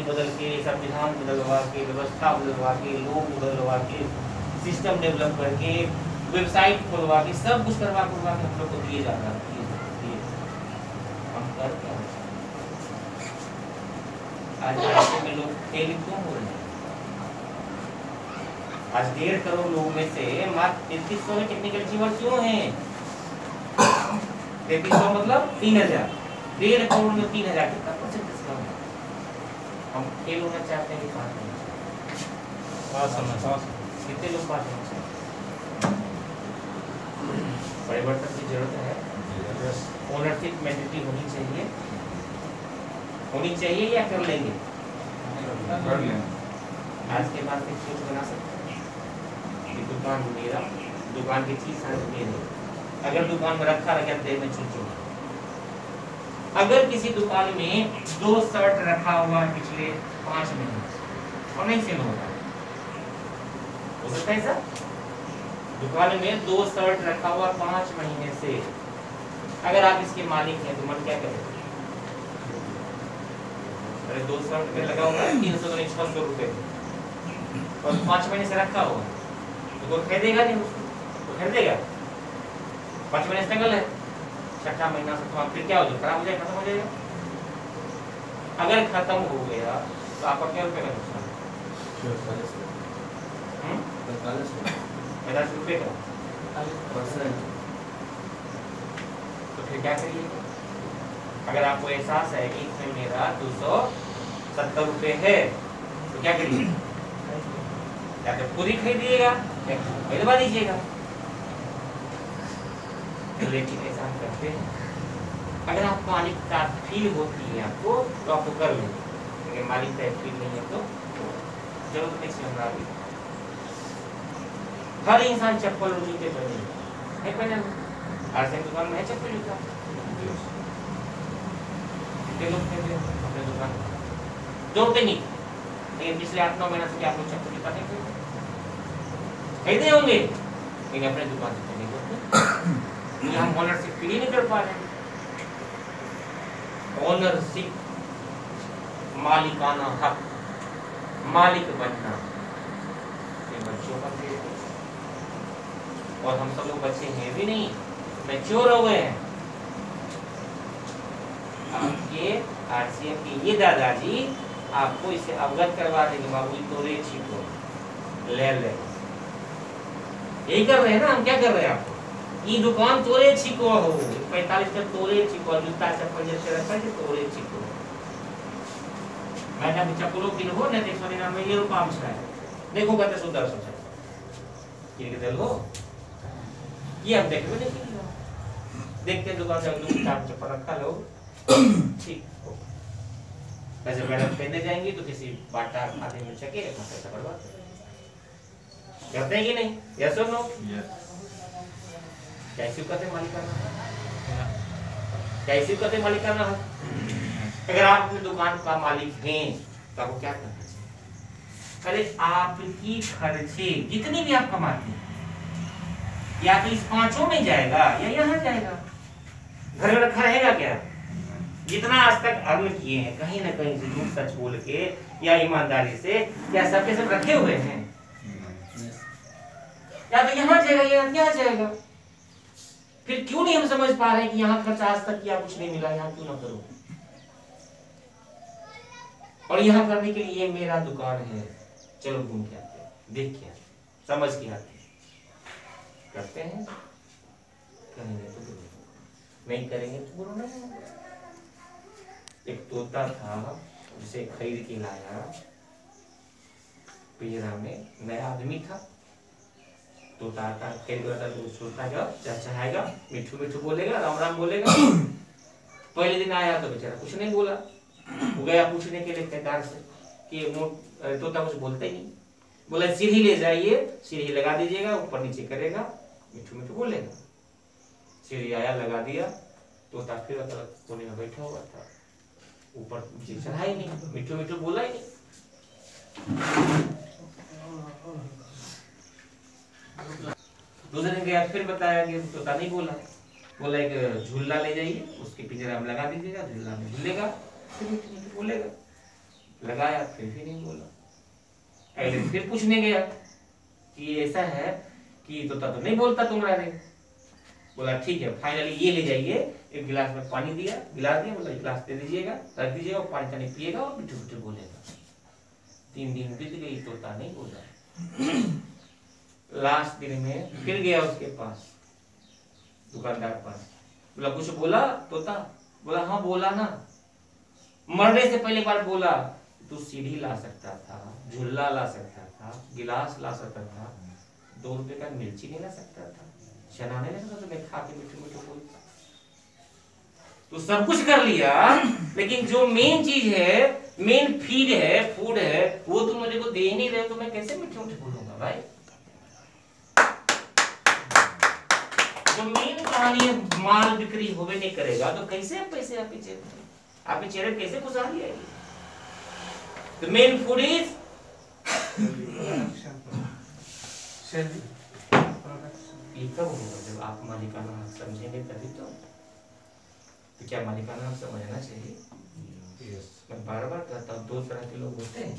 बदल के, संविधान बदलवा के, व्यवस्था बदलवा के, लोग बदलवा के, सिस्टम डेवलप करके, वेबसाइट खोलवा के, सब कुछ करवा के हम लोग को दिए जा रहा है। हम कर क्या आज राज्य में लोग फेल क्यों हो रहे हैं? आज 1.5 करोड़ लोगों में से मात्र 3300 में टेक्निकल अचीवर क्यों हैं? 3300 मतलब 3000। 1.5 करोड़ में 3000 कितना परसेंट कम है? हम फेल होना चाहते हैं कि पास होना चाहिए? कितने लोग पास होना चाहिए? परिवर्तन की जरूरत है। ओनरशिप मेंटेलिटी होनी चाहिए या कर लेंगे? आज के बाद एक सोच बना सकते हैं कि दुकान मेरा, दुकान की चीज मेरी। अगर दुकान में रखा रह गया में छुट्टी, अगर किसी दुकान में 2 शर्ट रखा हुआ पिछले 5 महीने और नहीं सेल हो रहा, हो सकता है सर? दुकान में 2 शर्ट रखा हुआ 5 महीने से, अगर आप इसके मालिक हैं तो मन क्या करें? अरे 2 शर्ट पे लगा हुआ है 300 नहीं 600 रुपए और 5 महीने से रखा हुआ तो कोई खरीदेगा नहीं उसको? तो खरीदेगा? 5 महीने से टंगल है, 6ठा महीना से फिर क्या हो जाएगा? खराब हो जाएगा, खत्म हो जाएगा। अगर खत्म हो गया तो आपका क्या रुपए का नुकसान? 50 रुपए का परसेंट। तो फिर क्या करिए? अगर आपको एहसास है कि इसमें मेरा 270 रुपए है तो क्या करिए? या तो पूरी खरीदिएगा या खरीदवा दीजिएगा। लेकिन ऐसा हम करते हैं। अगर आपको मालिकता फील होती है आपको तो आपको कर लेंगे, लेकिन मालिकता फील नहीं है तो जरूरत नहीं समझ रही। हर इंसान चप्पल और जूते पहने पहने आरसे दुकान में है चप्पल जूता, कितने लोग खरीदते हैं अपने दुकान जोड़ते नहीं, लेकिन पिछले 8-9 महीने से क्या आपको चप्पल जूता नहीं खरीदे होंगे, लेकिन अपने दुकान से नहीं करते। हम ओनरशिप फील ही नहीं कर पा रहे। ओनरशिप, मालिकाना हक, मालिक बनना ये बच्चों का खेल है। और हम सब लोग बच्चे हैं भी नहीं, मैच्योर हो गए हैं। आपके आरसीएम के ये दादाजी आपको इसे अवगत करवा देंगे, बाबू तोरे छिपो ले ले, यही कर रहे हैं ना हम। क्या कर रहे हैं? आपको ये दुकान तोरे छिको हो, 45 का तोरे छिको, जूता चप्पल जैसे रखा है तोरे छिको। मैं जब चप्पलों की हो ना 199 ये रुपया हम है देखो कहते सुंदर सोचा ये के लो ये हम देखो देखते दुकान से जूता चप्पल रखा लो ठीक हो। वैसे मैडम पहनने जाएंगी तो किसी बाटा खाते में चके पैसा बर्बाद करते हैं कि नहीं? यस और नो? कैसी कहते मालिकाना, कैसी कहते मालिकाना? अगर आप अपनी दुकान का मालिक हैं तो आपको क्या करना चाहिए? पहले आपकी खर्चे जितनी भी आप कमाते हैं या तो इस 5 में जाएगा या यहाँ जाएगा, घर में रखा रहेगा क्या? जितना आज तक अर्न किए हैं कहीं ना कहीं से झूठ सच बोल के या ईमानदारी से, क्या सबके सब रखे हुए हैं? या तो यहाँ जाएगा या यहाँ जाएगा। फिर क्यों नहीं हम समझ पा रहे हैं कि यहाँ खर्च आज तक किया कुछ नहीं मिला, यहाँ क्यों ना करो? और यहाँ करने के लिए ये मेरा दुकान है, चलो घूम के आते हैं, देख के आते, समझ के आते, करते हैं। करेंगे तो बुरो, नहीं करेंगे तो बुरो नहीं। एक तोता था जिसे खरीद के लाया पिंजरा में, नया आदमी था। तोता आता तो सोचता चहचहाएगा, मिठू मिठू बोलेगा, राम राम बोलेगा। पहले दिन आया तो बेचारा कुछ नहीं बोला, वो गया पूछने के लिए केदार से कि तोता कुछ बोलता ही नहीं। बोला सीढ़ी ले जाइए, सीढ़ी लगा दीजिएगा, ऊपर नीचे करेगा, मिठू मिठू बोलेगा। सीढ़ी आया, लगा दिया, तोता फिर कोने में बैठा हुआ था, ऊपर नीचे चढ़ा ही नहीं, मिठू मिठू बोला ही नहीं। दूसरे दिन गया फिर बताया कि तोता नहीं बोला, बोला एक झूला ले जाइए, उसके पिंजरा में लगा दीजिएगा, झूला में झूलेगा, फिर बोलेगा। लगाया फिर भी नहीं बोला। अगले दिन फिर पूछने गया कि ऐसा है कि तोता तो नहीं बोलता तुम्हारा रे। बोला ठीक है, फाइनली ये ले जाइए, एक गिलास में पानी दिया, गिलास दिया, बोला गिलास दे दीजिएगा, रख दीजिएगा, पानी पानी पिएगा और मिठू मिठू बोलेगा। 3 दिन बीत गई, तोता नहीं बोला। लास्ट दिन में फिर गया उसके पास, दुकानदार पास, बोला कुछ बोला तोता? बोला हाँ बोला ना, मरने से पहले बार बोला तू सीढ़ी ला सकता था, झूला ला सकता था, गिलास ला सकता था, 2 रुपए का मिर्ची नहीं ला सकता था, चना नहीं ला सकता था, मैं खा के मिठू मिठू बोलता। तो सब कुछ कर लिया, लेकिन जो मेन चीज है, मेन फीड है, फूड है, वो तुम मेरे को दे ही नहीं रहे, तो मैं कैसे मिठू मिठू बोलूंगा भाई? जो मेन कहानी है, माल बिक्री होवे नहीं करेगा तो कैसे आप पैसे आपके चेहरे कैसे खुशहाली आएगी? The main food is ये कब होगा? जब आप मालिकाना हक समझेंगे तभी तो क्या मालिकाना हक समझना चाहिए? मैं बार बार कहता हूँ, 2 तरह के लोग होते हैं।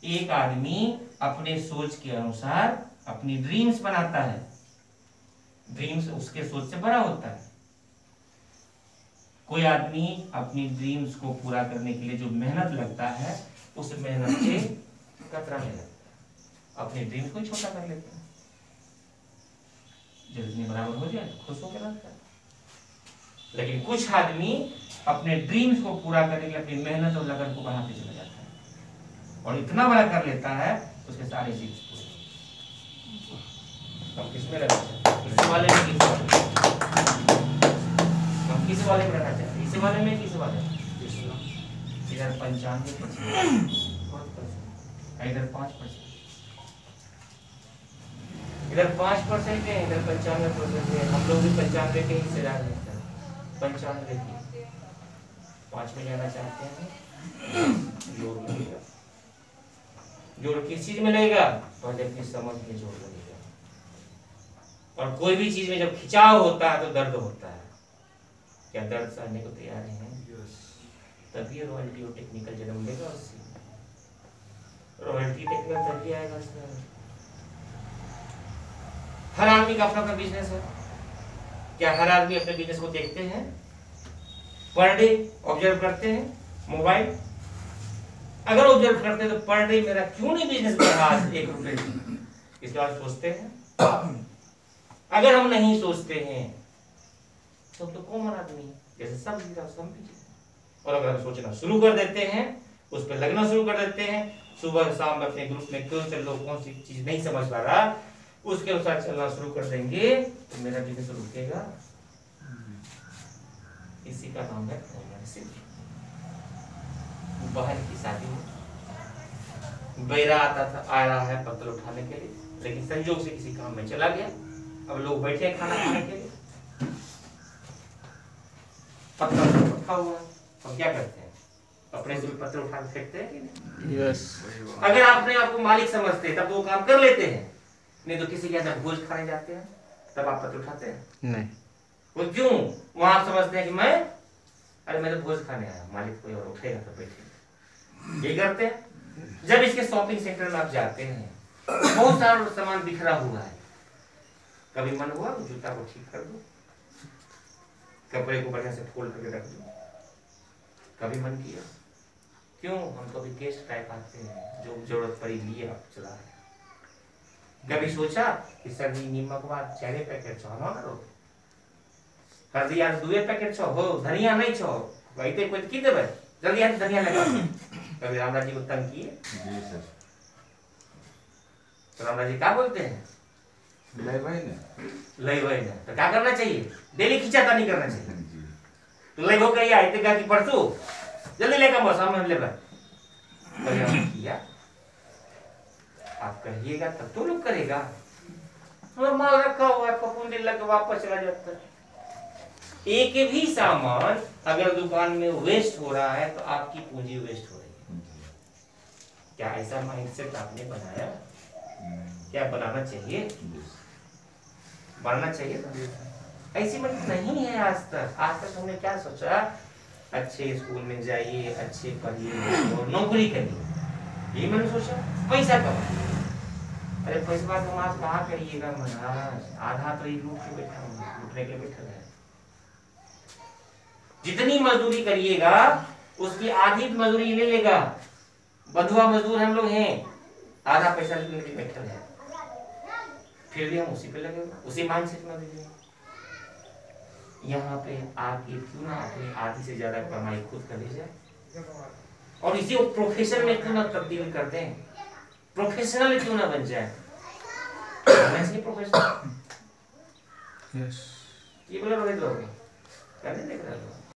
एक आदमी अपने सोच के अनुसार अपनी ड्रीम्स बनाता है, ड्रीम्स उसके सोच से बड़ा होता है। कोई आदमी अपनी ड्रीम्स को पूरा करने के लिए जो मेहनत लगता है, उस मेहनत से कतराने लगता है, अपने ड्रीम्स को छोटा कर लेता है। जब इतनी बराबर हो जाए तो खुश होकर रहता है। लेकिन कुछ आदमी अपने ड्रीम्स को पूरा करने के लिए अपनी मेहनत और लगन को बढ़ाते चला जाता है और इतना बड़ा कर लेता है उसके सारे ड्रीम्स पूरे। हम किसमें रहना चाहते हैं? इस वाले में, हम किस वाले में रहना चाहते हैं? इस वाले में, किस वाले में? इधर 95%, इधर 5%, इधर 5% है, इधर 95% है। हम लोग भी 95 के हिस्सेदार हैं, 95 की 5 में जाना चाहते हैं। जोड़ लगेगा, जोड़ किस चीज में लगेगा? पहले अपनी समझ में जोड़ लगेगा। और कोई भी चीज में जब खिंचाव होता है तो दर्द होता है। क्या दर्द सहने को तैयार हैं? तभी रॉयल्टी और टेक्निकल जन्म लेगा। उससे रॉयल्टी टेक्निकल तभी आएगा। हर आदमी का अपना अपना बिजनेस है। क्या हर आदमी अपने बिजनेस को देखते हैं? पर डे ऑब्जर्व करते हैं मोबाइल? अगर ऑब्जर्व करते हैं तो पर डे मेरा क्यों नहीं बिजनेस बढ़ा 1 रुपए, इसके बाद सोचते हैं? अगर हम नहीं सोचते हैं तो कॉमन आदमी जैसे सब और अगर हम सोचना शुरू कर देते हैं, उस पर लगना शुरू कर देते हैं, सुबह शाम अपने ग्रुप में क्यों चल लो, कौन सी चीज नहीं समझ पा रहा, उसके अनुसार चलना शुरू कर देंगे तो मेरा बिजनेस रुकेगा। इसी का नाम है बहन की शादी में बैरा आता था, आ रहा है पत्थर उठाने के लिए, लेकिन संयोग से किसी काम में चला गया। अब लोग बैठे हैं खाना खाने के लिए, पत्थर रखा हुआ है, हम क्या करते हैं? अपने से पत्थर उठा के फेंकते हैं कि नहीं? यस। अगर अपने आप को मालिक समझते हैं तब तो वो काम कर लेते हैं, नहीं तो किसी के यहाँ भोज खाने जाते हैं तब आप पत्थर उठाते हैं? नहीं। वो क्यों? वहां आप समझते हैं कि मैं तो भोज खाने आया, मालिक कोई और उठेगा तो बैठेगा। ये करते हैं। जब इसके शॉपिंग सेंटर में आप जाते हैं, बहुत सारा सामान बिखरा हुआ है, कभी मन हुआ तो जूता को ठीक कर दो, कपड़े को बढ़िया से फोल्ड करके रख दो? कभी मन किया? क्यों? हम कभी गेस्ट टाइप आते हैं, जो जरूरत पड़ी लिए आप चला रहे। कभी सोचा कि सर्दी नीमक बाद 4 पैकेट छो ना करो, हल्दी आज 2 पैकेट छो हो, धनिया नहीं छो वही कोई की देबे, जल्दी आज धनिया लगा। कभी रामराज जी को तंग किए? जी सर। तो रामराज जी क्या बोलते हैं? लई भाई ने तो क्या करना चाहिए? डेली खिंचातानी करना चाहिए। तो लई हो गई आते का कि परसों जल्दी लेकर मौसम में लेकर किया। आप कहिएगा तब तो लोग करेगा। माल रखा हुआ है, पपुंडी लग वापस चला जाता है। एक भी सामान अगर दुकान में वेस्ट हो रहा है तो आपकी पूंजी वेस्ट हो रही है। क्या ऐसा माइंडसेट आपने बनाया? क्या बनाना चाहिए? बनना चाहिए। ऐसी मन नहीं है आज तक। आज तक हमने क्या सोचा अच्छे स्कूल में जाइए, अच्छे पढ़िए और नौकरी करिए, यही मैंने सोचा। पैसा कमाइए। अरे पैसा कमा कहाँ करिएगा महाराज, आधा तो ये लूटने के बैठा है। जितनी मजदूरी करिएगा उसकी आधी मजदूरी ले लेगा। बंधुआ मजदूर हम लोग हैं, आधा पैसा लेके बैठा है, फिर भी हम उसी पे लगे, उसी माइंडसेट में लगे। यहाँ पे आके क्यों ना अपनी आधी से ज्यादा कमाई खुद कर ली जाए और इसी को प्रोफेशन में क्यों ना तब्दील कर दें, प्रोफेशनल क्यों ना बन जाए। वैसे प्रोफेशनल यस ये बोला रोहित बाबू करने देख रहा